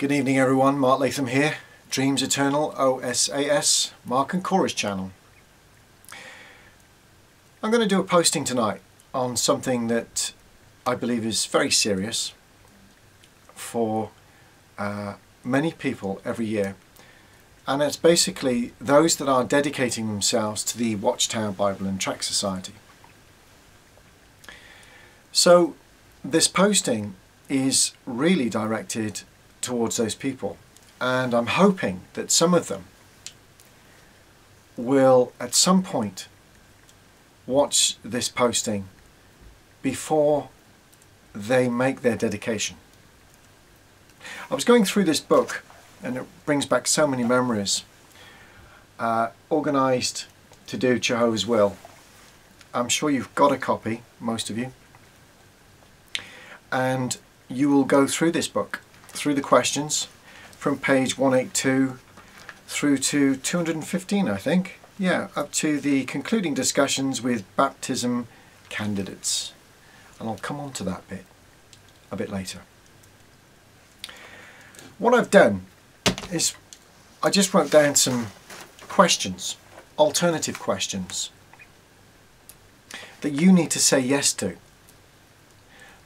Good evening everyone, Mark Latham here, Dreams Eternal OSAS, Mark and Cora's channel. I'm going to do a posting tonight on something that I believe is very serious for many people every year, and it's basically those that are dedicating themselves to the Watchtower Bible and Tract Society. So this posting is really directed towards those people, and I'm hoping that some of them will at some point watch this posting before they make their dedication. I was going through this book and it brings back so many memories. Organised to do Jehovah's Will. I'm sure you've got a copy, most of you, and you will go through this book, through the questions from page 182 through to 215, I think. Yeah, up to the concluding discussions with baptism candidates. And I'll come on to that bit a bit later. What I've done is I just wrote down some questions, alternative questions, that you need to say yes to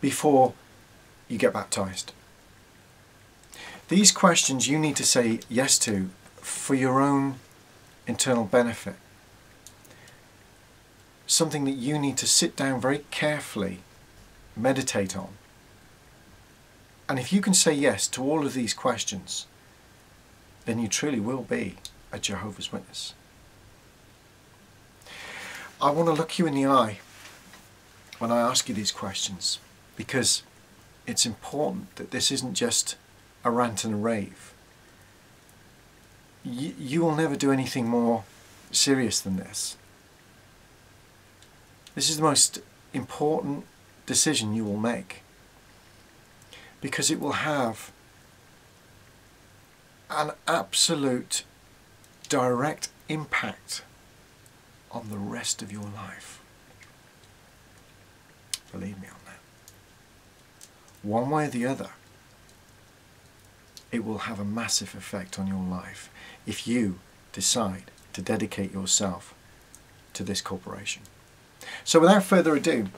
before you get baptized. These questions you need to say yes to for your own internal benefit. Something that you need to sit down very carefully, meditate on. And if you can say yes to all of these questions, then you truly will be a Jehovah's Witness. I want to look you in the eye when I ask you these questions, because it's important that this isn't just a rant and a rave. You will never do anything more serious than this. This is the most important decision you will make, because it will have an absolute direct impact on the rest of your life. Believe me on that. One way or the other, it will have a massive effect on your life if you decide to dedicate yourself to this corporation. So without further ado,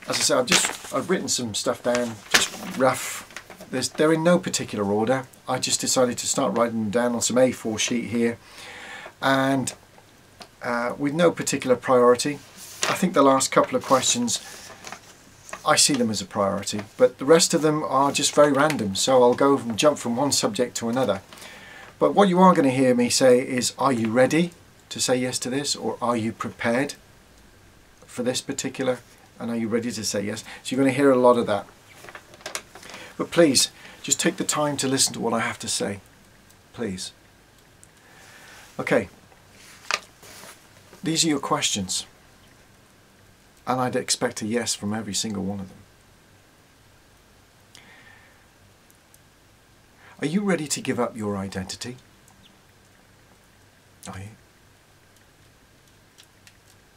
as I said, I've written some stuff down, just rough. They're in no particular order. I just decided to start writing them down on some A4 sheet here, and with no particular priority. I think the last couple of questions, I see them as a priority, but the rest of them are just very random, so I'll go and jump from one subject to another. But what you are going to hear me say is, are you ready to say yes to this, or are you prepared for this particular, and are you ready to say yes? So you're going to hear a lot of that. But please, just take the time to listen to what I have to say, please. Okay, these are your questions, and I'd expect a yes from every single one of them. Are you ready to give up your identity? Are you?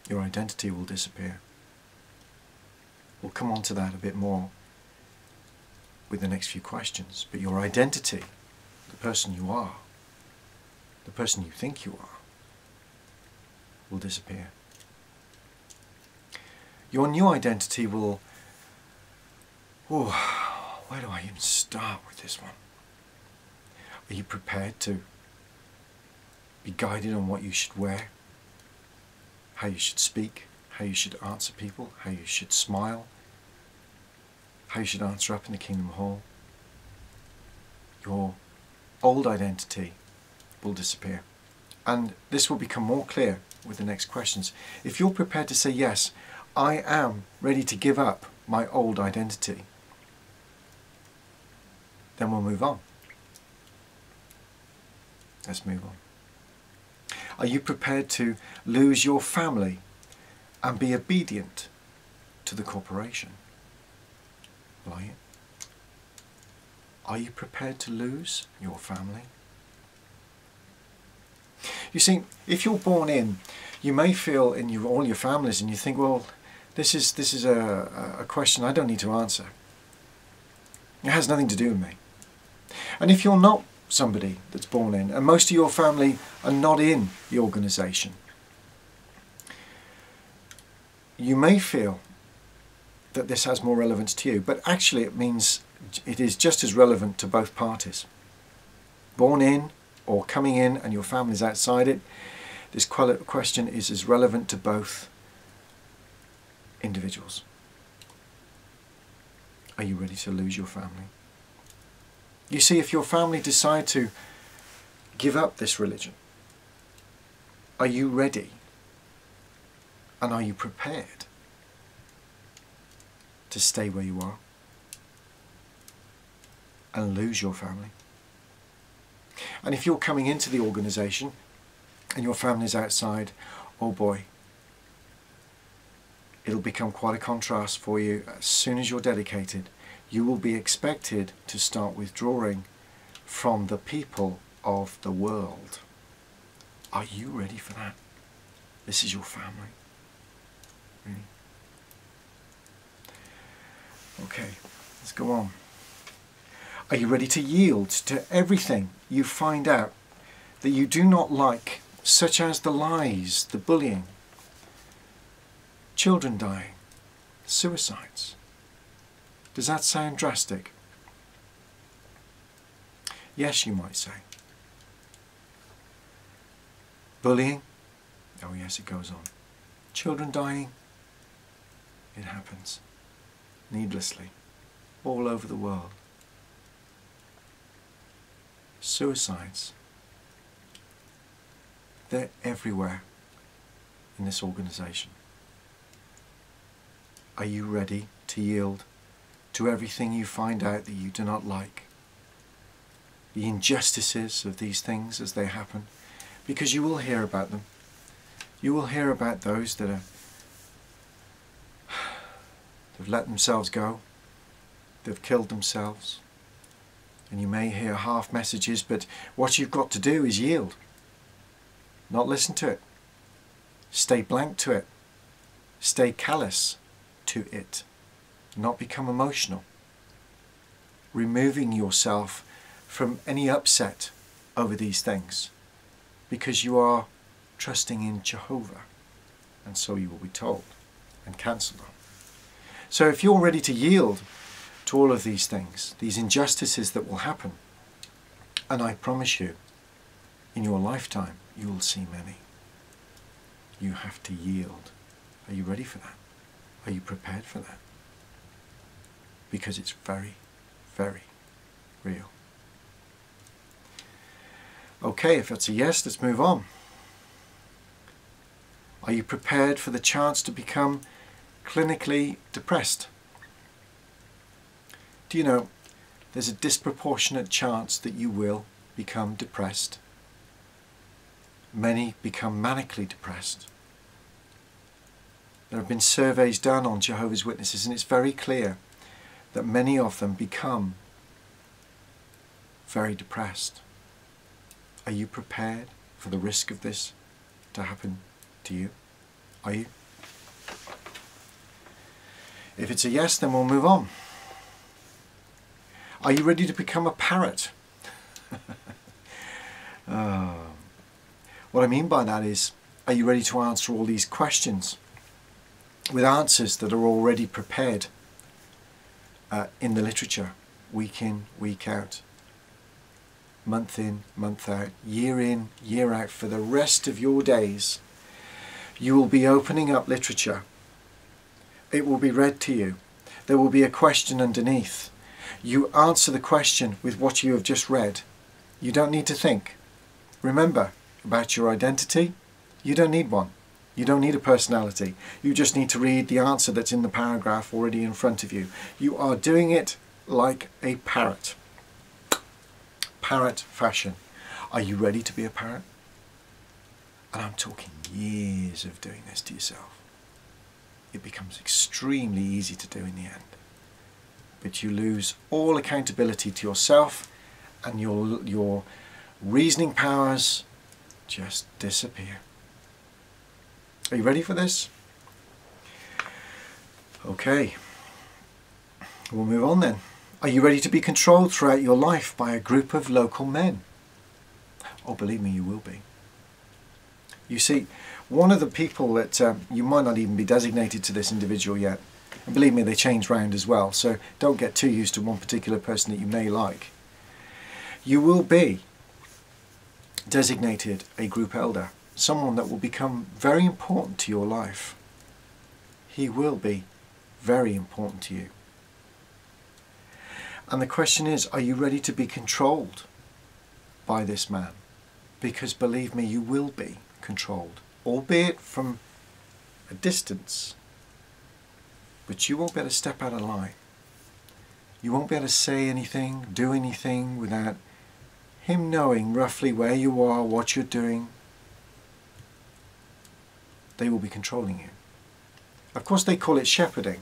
Your identity will disappear. We'll come on to that a bit more with the next few questions. But your identity, the person you are, the person you think you are, will disappear. Your new identity will... Oh, where do I even start with this one? Are you prepared to be guided on what you should wear, how you should speak, how you should answer people, how you should smile, how you should answer up in the Kingdom Hall? Your old identity will disappear, and this will become more clear with the next questions. If you're prepared to say yes, I am ready to give up my old identity, then we'll move on. Let's move on. Are you prepared to lose your family and be obedient to the corporation? Are you? Are you prepared to lose your family? You see, if you're born in, you may feel in all your families, and you think, well, this is a question I don't need to answer. It has nothing to do with me. And if you're not somebody that's born in, and most of your family are not in the organisation, you may feel that this has more relevance to you, but actually it means it is just as relevant to both parties. Born in or coming in and your family's outside it, this question is as relevant to both individuals. Are you ready to lose your family? You see, if your family decide to give up this religion, are you ready? And are you prepared to stay where you are and lose your family? And if you're coming into the organisation and your family's outside, oh boy, it'll become quite a contrast for you. As soon as you're dedicated, you will be expected to start withdrawing from the people of the world. Are you ready for that? This is your family. Really? Okay, let's go on. Are you ready to yield to everything you find out that you do not like, such as the lies, the bullying, children dying, suicides? Does that sound drastic? Yes, you might say. Bullying? Oh yes, it goes on. Children dying? It happens. Needlessly. All over the world. Suicides? They're everywhere in this organisation. Are you ready to yield to everything you find out that you do not like? The injustices of these things as they happen, because you will hear about them. You will hear about those that have let themselves go, they've killed themselves, and you may hear half messages, but what you've got to do is yield. Not listen to it. Stay blank to it. Stay callous to it. Not become emotional. Removing yourself from any upset over these things, because you are trusting in Jehovah, and so you will be told and cancelled on. So if you're ready to yield to all of these things, these injustices that will happen, and I promise you, in your lifetime, you will see many. You have to yield. Are you ready for that? Are you prepared for that? Because it's very, very real. Okay, if that's a yes, let's move on. Are you prepared for the chance to become clinically depressed? Do you know there's a disproportionate chance that you will become depressed? Many become manically depressed. There have been surveys done on Jehovah's Witnesses, and it's very clear that many of them become very depressed. Are you prepared for the risk of this to happen to you? Are you? If it's a yes, then we'll move on. Are you ready to become a parrot? What I mean by that is, are you ready to answer all these questions with answers that are already prepared in the literature, week in, week out, month in, month out, year in, year out, for the rest of your days? You will be opening up literature. It will be read to you. There will be a question underneath. You answer the question with what you have just read. You don't need to think. Remember, about your identity, you don't need one. You don't need a personality. You just need to read the answer that's in the paragraph already in front of you. You are doing it like a parrot. Parrot fashion. Are you ready to be a parrot? And I'm talking years of doing this to yourself. It becomes extremely easy to do in the end. But you lose all accountability to yourself, and your reasoning powers just disappear. Are you ready for this? Okay. We'll move on then. Are you ready to be controlled throughout your life by a group of local men? Oh, believe me, you will be. You see, one of the people that you might not even be designated to this individual yet, and believe me, they change round as well, so don't get too used to one particular person that you may like. You will be designated a group elder, someone that will become very important to your life. He will be very important to you. And the question is, are you ready to be controlled by this man? Because believe me, you will be controlled, albeit from a distance. But you won't be able to step out of line. You won't be able to say anything, do anything without him knowing roughly where you are, what you're doing. They will be controlling you. Of course, they call it shepherding.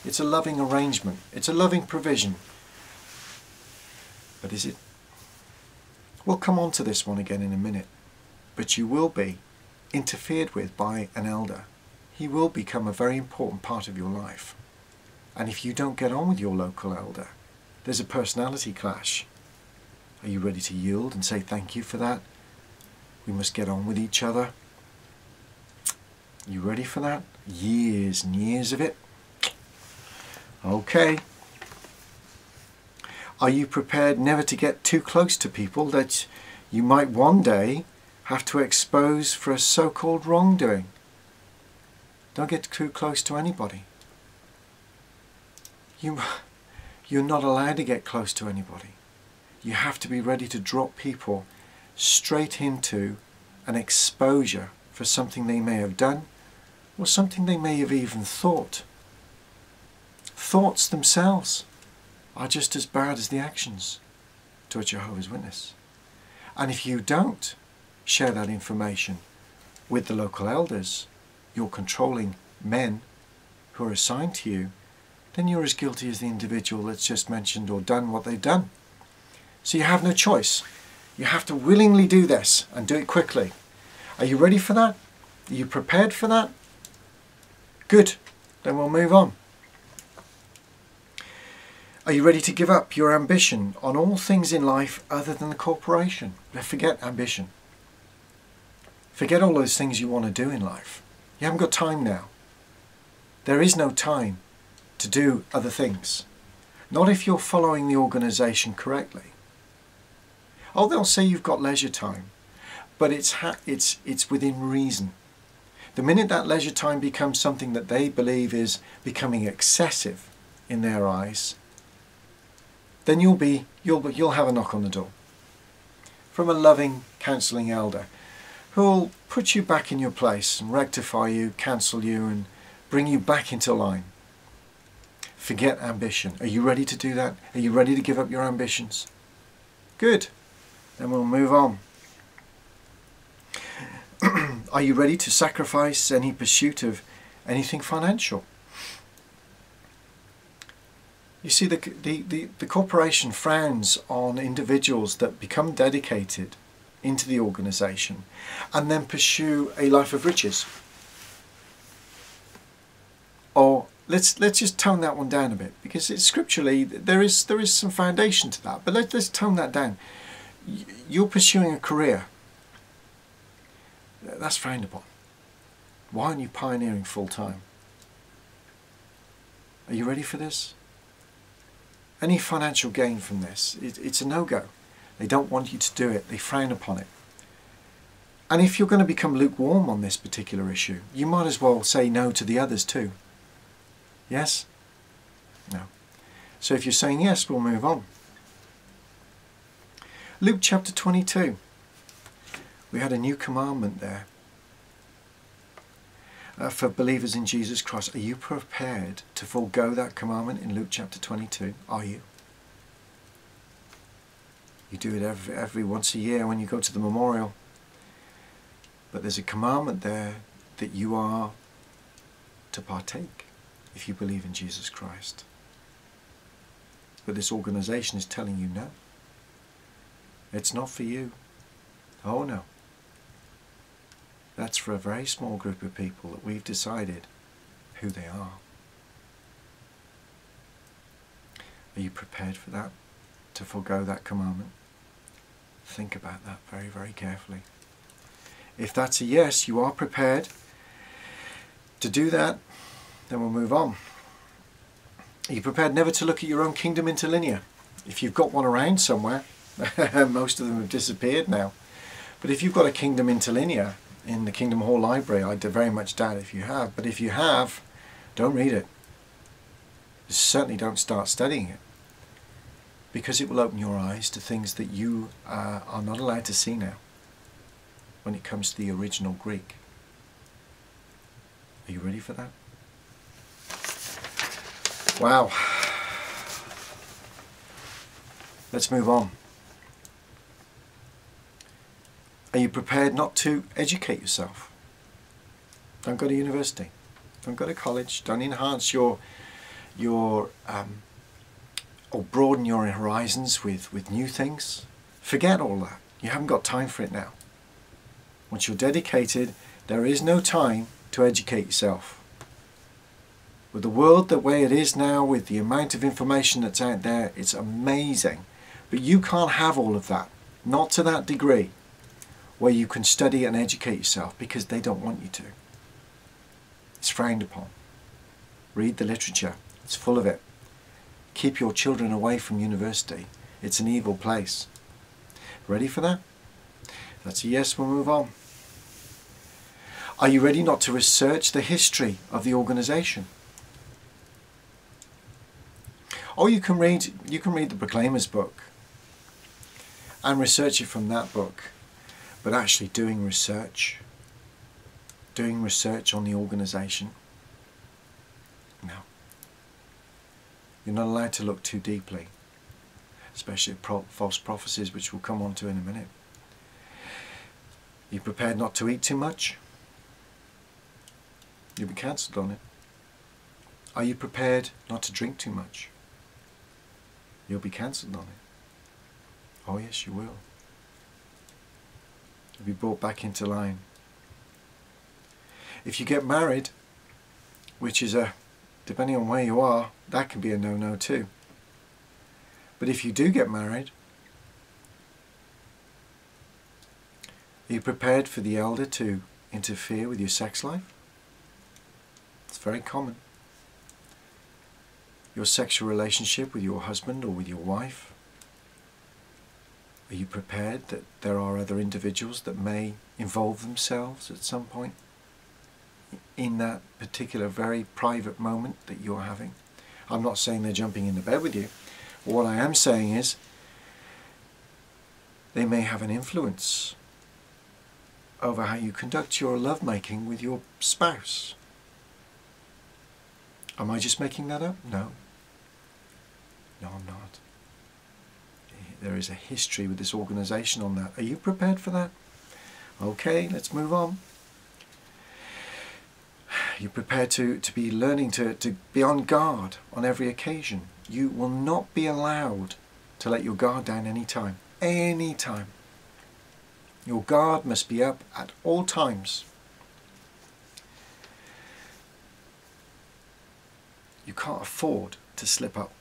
It's a loving arrangement. It's a loving provision. But is it? We'll come on to this one again in a minute. But you will be interfered with by an elder. He will become a very important part of your life. And if you don't get on with your local elder, there's a personality clash. Are you ready to yield and say thank you for that? We must get on with each other. You ready for that? Years and years of it? Okay. Are you prepared never to get too close to people that you might one day have to expose for a so-called wrongdoing? Don't get too close to anybody. You're not allowed to get close to anybody. You have to be ready to drop people straight into an exposure for something they may have done or something they may have even thought. Thoughts themselves are just as bad as the actions to a Jehovah's Witness. And if you don't share that information with the local elders, your controlling men who are assigned to you, then you're as guilty as the individual that's just mentioned or done what they've done. So you have no choice. You have to willingly do this and do it quickly. Are you ready for that? Are you prepared for that? Good. Then we'll move on. Are you ready to give up your ambition on all things in life other than the corporation? Forget ambition. Forget all those things you want to do in life. You haven't got time now. There is no time to do other things. Not if you're following the organisation correctly. Oh, they'll say you've got leisure time, but it's within reason. The minute that leisure time becomes something that they believe is becoming excessive in their eyes, then you'll have a knock on the door from a loving counselling elder who'll put you back in your place and rectify you, counsel you and bring you back into line. Forget ambition. Are you ready to do that? Are you ready to give up your ambitions? Good. Then we'll move on. Are you ready to sacrifice any pursuit of anything financial? You see, the corporation frowns on individuals that become dedicated into the organisation and then pursue a life of riches. Or let's just tone that one down a bit, because it's scripturally there is some foundation to that. But let's tone that down. You're pursuing a career. That's frowned upon. Why aren't you pioneering full time? Are you ready for this? Any financial gain from this, it's a no-go. They don't want you to do it. They frown upon it. And if you're going to become lukewarm on this particular issue, you might as well say no to the others too. Yes? No. So if you're saying yes, we'll move on. Luke chapter 22. We had a new commandment there for believers in Jesus Christ. Are you prepared to forego that commandment in Luke chapter 22? Are you? You do it every once a year when you go to the memorial. But there's a commandment there that you are to partake if you believe in Jesus Christ. But this organisation is telling you no. It's not for you. Oh no. That's for a very small group of people that we've decided who they are. Are you prepared for that? To forego that commandment? Think about that very, very carefully. If that's a yes, you are prepared to do that, then we'll move on. Are you prepared never to look at your own kingdom interlinear? If you've got one around somewhere, most of them have disappeared now, but if you've got a kingdom interlinear in the Kingdom Hall Library, I very much doubt if you have, but if you have, don't read it. Certainly don't start studying it, because it will open your eyes to things that you are not allowed to see now when it comes to the original Greek. Are you ready for that? Wow. Let's move on. Are you prepared not to educate yourself? Don't go to university. Don't go to college. Don't enhance your or broaden your horizons with new things. Forget all that. You haven't got time for it now. Once you're dedicated, there is no time to educate yourself. With the world the way it is now, with the amount of information that's out there, it's amazing. But you can't have all of that. Not to that degree where you can study and educate yourself, because they don't want you to. It's frowned upon. Read the literature. It's full of it. Keep your children away from university. It's an evil place. Ready for that? If that's a yes, we'll move on. Are you ready not to research the history of the organization? Or you can read the Proclaimer's book and research it from that book, but actually doing research on the organization. No. You're not allowed to look too deeply, especially at false prophecies, which we'll come on to in a minute. Are you prepared not to eat too much? You'll be cancelled on it. Are you prepared not to drink too much? You'll be cancelled on it. Oh yes, you will. You'll be brought back into line. If you get married, which is depending on where you are, that can be a no-no too. But if you do get married, are you prepared for the elder to interfere with your sex life? It's very common. Your sexual relationship with your husband or with your wife. Are you prepared that there are other individuals that may involve themselves at some point in that particular very private moment that you're having? I'm not saying they're jumping into bed with you. What I am saying is they may have an influence over how you conduct your lovemaking with your spouse. Am I just making that up? No. No, I'm not. There is a history with this organization on that. Are you prepared for that? Okay, let's move on. You're prepared to be learning to be on guard on every occasion. You will not be allowed to let your guard down any time. Any time. Your guard must be up at all times. You can't afford to slip up.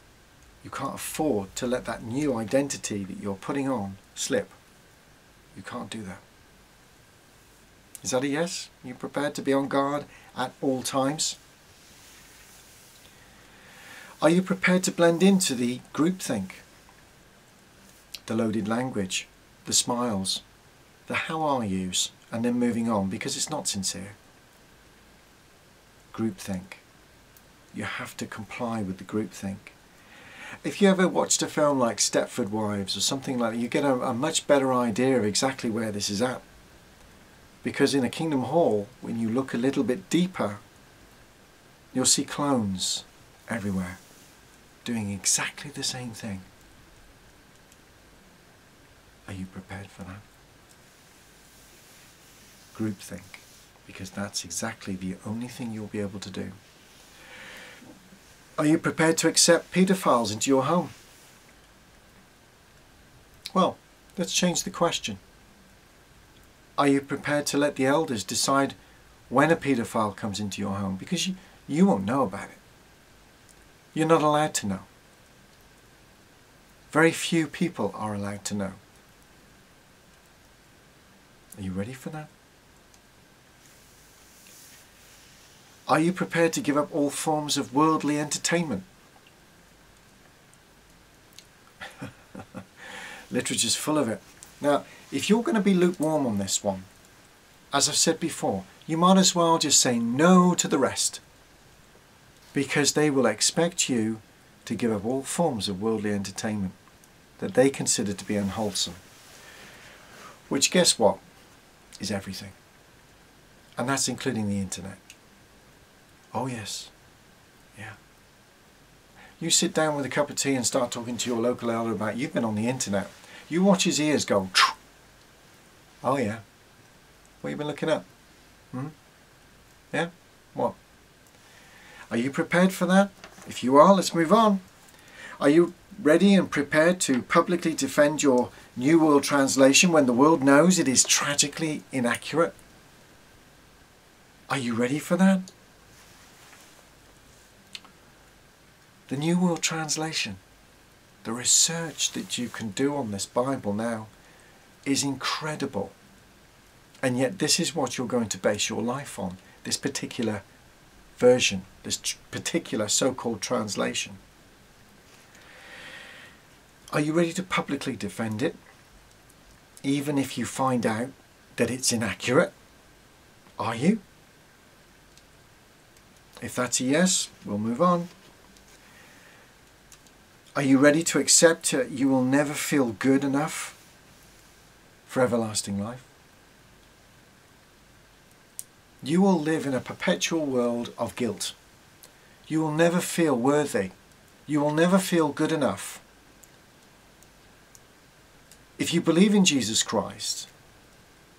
You can't afford to let that new identity that you're putting on slip. You can't do that. Is that a yes? Are you prepared to be on guard at all times? Are you prepared to blend into the groupthink? The loaded language, the smiles, the how are yous, and then moving on because it's not sincere. Groupthink. You have to comply with the groupthink. If you ever watched a film like Stepford Wives or something like that, you get a much better idea of exactly where this is at. Because in a Kingdom Hall, when you look a little bit deeper, you'll see clones everywhere doing exactly the same thing. Are you prepared for that? Groupthink. Because that's exactly the only thing you'll be able to do. Are you prepared to accept paedophiles into your home? Well, let's change the question. Are you prepared to let the elders decide when a paedophile comes into your home? Because you won't know about it. You're not allowed to know. Very few people are allowed to know. Are you ready for that? Are you prepared to give up all forms of worldly entertainment? Literature's full of it. Now, if you're going to be lukewarm on this one, as I've said before, you might as well just say no to the rest, because they will expect you to give up all forms of worldly entertainment that they consider to be unwholesome. Which, guess what, is everything. And that's including the internet. Oh yes, yeah. You sit down with a cup of tea and start talking to your local elder about you've been on the internet. You watch his ears go, Choo. Oh yeah. What have you been looking up? Yeah? What? Are you prepared for that? If you are, let's move on. Are you ready and prepared to publicly defend your New World Translation when the world knows it is tragically inaccurate? Are you ready for that? The New World Translation, the research that you can do on this Bible now is incredible. And yet this is what you're going to base your life on, this particular version, this particular so-called translation. Are you ready to publicly defend it, even if you find out that it's inaccurate? Are you? If that's a yes, we'll move on. Are you ready to accept you will never feel good enough for everlasting life? You will live in a perpetual world of guilt. You will never feel worthy. You will never feel good enough. If you believe in Jesus Christ,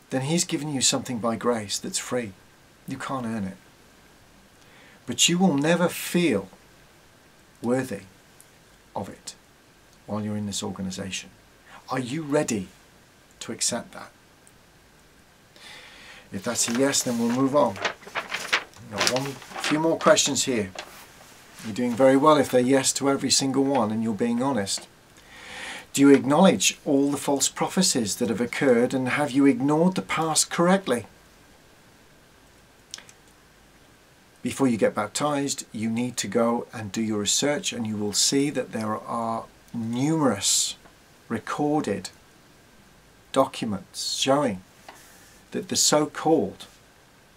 then He's given you something by grace that's free. You can't earn it. But you will never feel worthy of it while you're in this organisation. Are you ready to accept that? If that's a yes, then we'll move on. Got a few more questions here. You're doing very well if they're yes to every single one and you're being honest. Do you acknowledge all the false prophecies that have occurred, and have you ignored the past correctly? Before you get baptized, you need to go and do your research, and you will see that there are numerous recorded documents showing that the so-called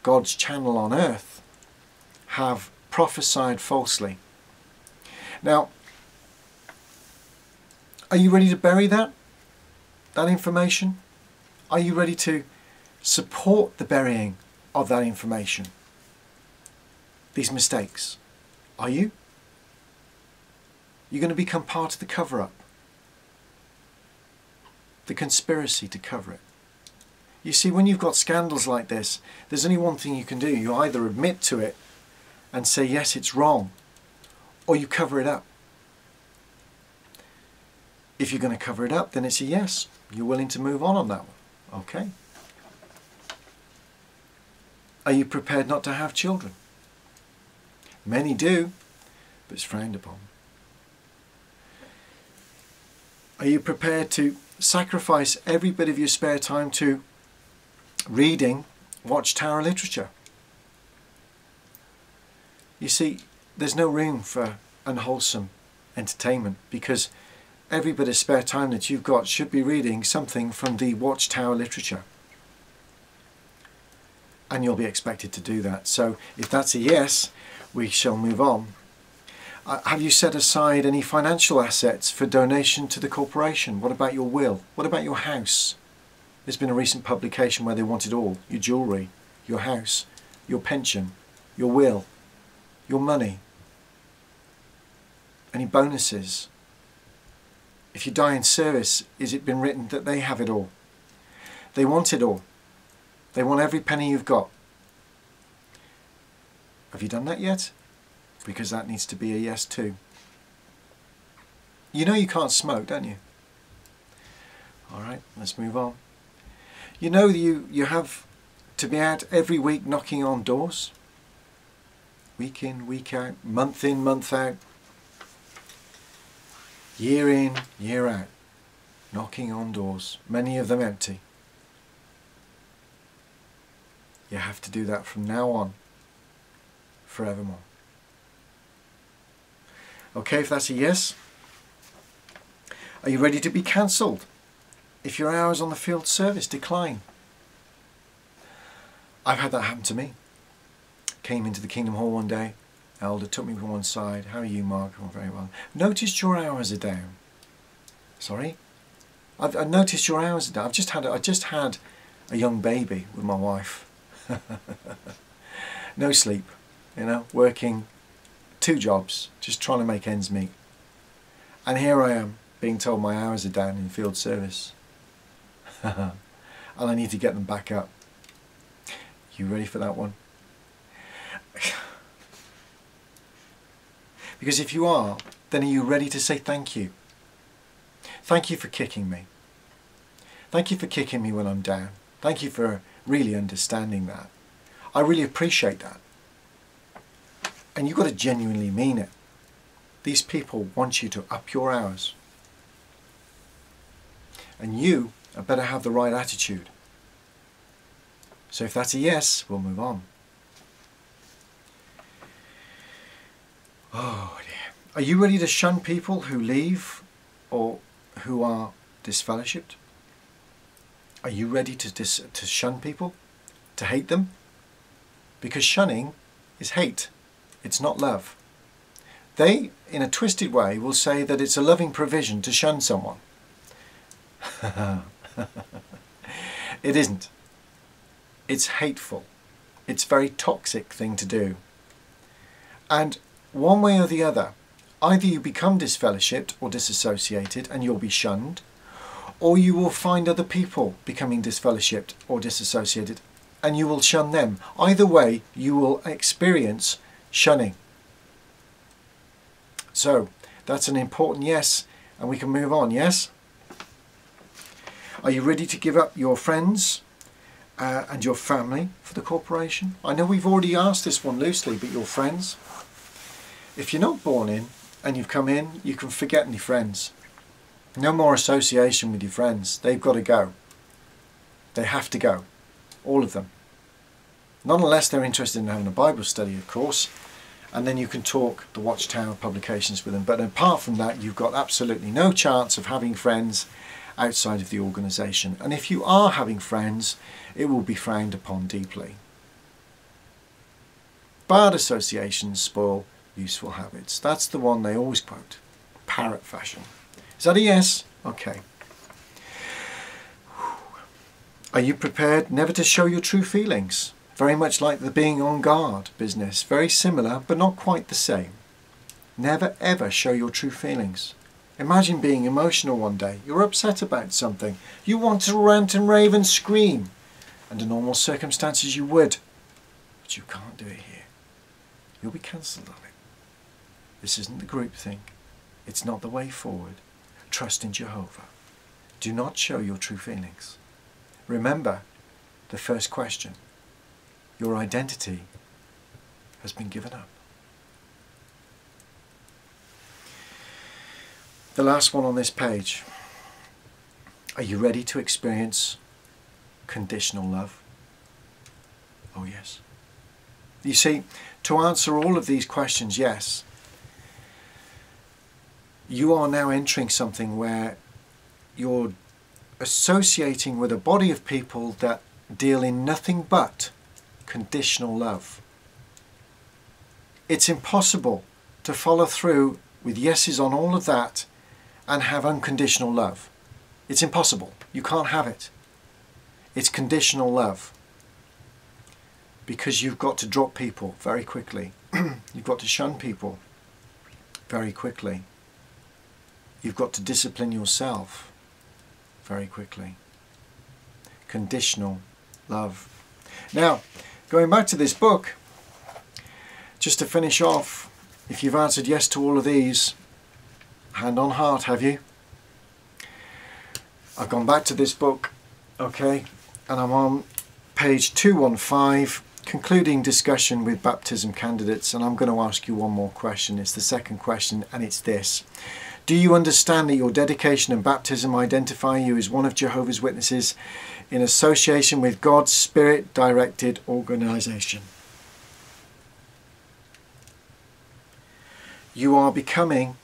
God's channel on earth have prophesied falsely. Now, are you ready to bury that information? Are you ready to support the burying of that information? These mistakes. Are you? You're going to become part of the cover-up. The conspiracy to cover it. You see, when you've got scandals like this, there's only one thing you can do. You either admit to it and say, yes, it's wrong, or you cover it up. If you're going to cover it up, then it's a yes. You're willing to move on that one. Okay. Are you prepared not to have children? Many do, but it's frowned upon. Are you prepared to sacrifice every bit of your spare time to reading Watchtower literature? You see, there's no room for unwholesome entertainment, because every bit of spare time that you've got should be reading something from the Watchtower literature. And you'll be expected to do that. So if that's a yes, we shall move on. Have you set aside any financial assets for donation to the corporation? What about your will? What about your house? There's been a recent publication where they want it all. Your jewellery, your house, your pension, your will, your money. Any bonuses? If you die in service, is it been written that they have it all? They want it all. They want every penny you've got. Have you done that yet? Because that needs to be a yes too. You know you can't smoke, don't you? Alright, let's move on. You know you have to be out every week knocking on doors? Week in, week out, month in, month out. year in, year out, knocking on doors, many of them empty. You have to do that from now on, forevermore. Okay, if that's a yes, are you ready to be cancelled if your hours on the field service decline? I've had that happen to me. Came into the Kingdom Hall one day, elder took me from one side. How are you, Mark? I'm very well. Noticed your hours are down. Sorry? I've noticed your hours are down. I just had a young baby with my wife. No sleep, working 2 jobs, just trying to make ends meet. And here I am, being told my hours are down in field service. And I need to get them back up. You ready for that one? Because if you are, then are you ready to say thank you? Thank you for kicking me. Thank you for kicking me when I'm down. Thank you for really understanding that. I really appreciate that. And you've got to genuinely mean it. These people want you to up your hours. And you had better have the right attitude. So if that's a yes, we'll move on. Oh dear. Are you ready to shun people who leave or who are disfellowshipped? Are you ready to shun people? To hate them? Because shunning is hate. It's not love. They, in a twisted way, will say that it's a loving provision to shun someone. It isn't. It's hateful. It's a very toxic thing to do. And one way or the other, either you become disfellowshipped or disassociated and you'll be shunned, or you will find other people becoming disfellowshipped or disassociated and you will shun them. Either way, you will experience shunning. So, that's an important yes, and we can move on, yes? Are you ready to give up your friends and your family for the corporation? I know we've already asked this one loosely, but your friends? If you're not born in and you've come in, you can forget any friends. No more association with your friends. They've got to go. They have to go. All of them. Not unless they're interested in having a Bible study, of course. And then you can talk the Watchtower publications with them. But apart from that, you've got absolutely no chance of having friends outside of the organisation. And if you are having friends, it will be frowned upon deeply. Bad associations spoil useful habits. That's the one they always quote. Parrot fashion. Is that a yes? Okay. Are you prepared never to show your true feelings? Very much like the being on guard business. Very similar, but not quite the same. Never ever show your true feelings. Imagine being emotional one day. You're upset about something. You want to rant and rave and scream. Under normal circumstances you would. But you can't do it here. You'll be cancelled on it. This isn't the group thing. It's not the way forward. Trust in Jehovah. Do not show your true feelings. Remember the first question. Your identity has been given up. The last one on this page. Are you ready to experience conditional love? Oh yes. You see, to answer all of these questions, yes, you are now entering something where you're associating with a body of people that deal in nothing but conditional love. It's impossible to follow through with yeses on all of that and have unconditional love. It's impossible. You can't have it. It's conditional love. Because you've got to drop people very quickly. You've got to shun people very quickly. You've got to discipline yourself very quickly. Conditional love. Now, going back to this book, just to finish off, if you've answered yes to all of these, hand on heart, have you? I've gone back to this book, okay, and I'm on page 215, concluding discussion with baptism candidates, and I'm going to ask you one more question. It's the second question, and it's this. Do you understand that your dedication and baptism identify you as one of Jehovah's Witnesses in association with God's Spirit-directed organisation? You are becoming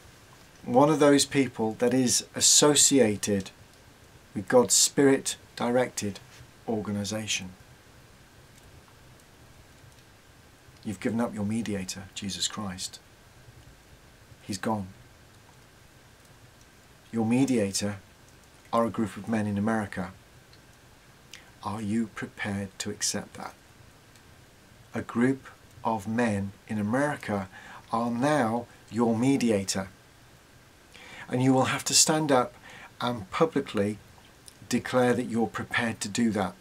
one of those people that is associated with God's Spirit-directed organisation. You've given up your mediator, Jesus Christ. He's gone. Your mediator are a group of men in America. Are you prepared to accept that? A group of men in America are now your mediator. And you will have to stand up and publicly declare that you're prepared to do that.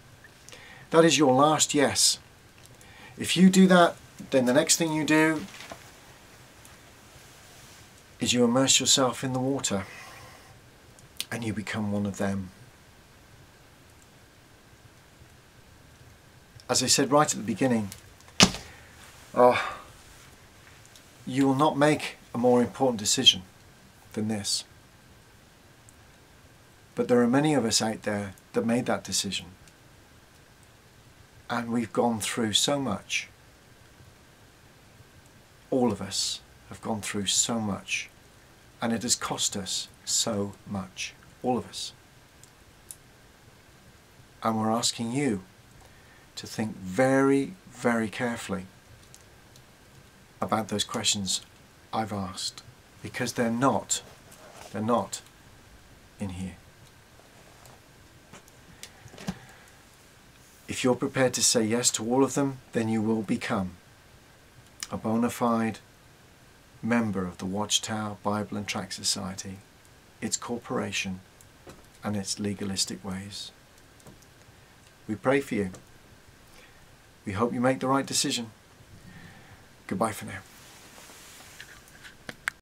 That is your last yes. If you do that, then the next thing you do is you immerse yourself in the water and you become one of them. As I said right at the beginning, you will not make a more important decision than this. But there are many of us out there that made that decision. And we've gone through so much. All of us have gone through so much. And it has cost us so much. All of us. And we're asking you to think very, very carefully about those questions I've asked, because they're not in here. If you're prepared to say yes to all of them, then you will become a bona fide member of the Watchtower Bible and Tract Society, its corporation and its legalistic ways. We pray for you. We hope you make the right decision. Goodbye for now.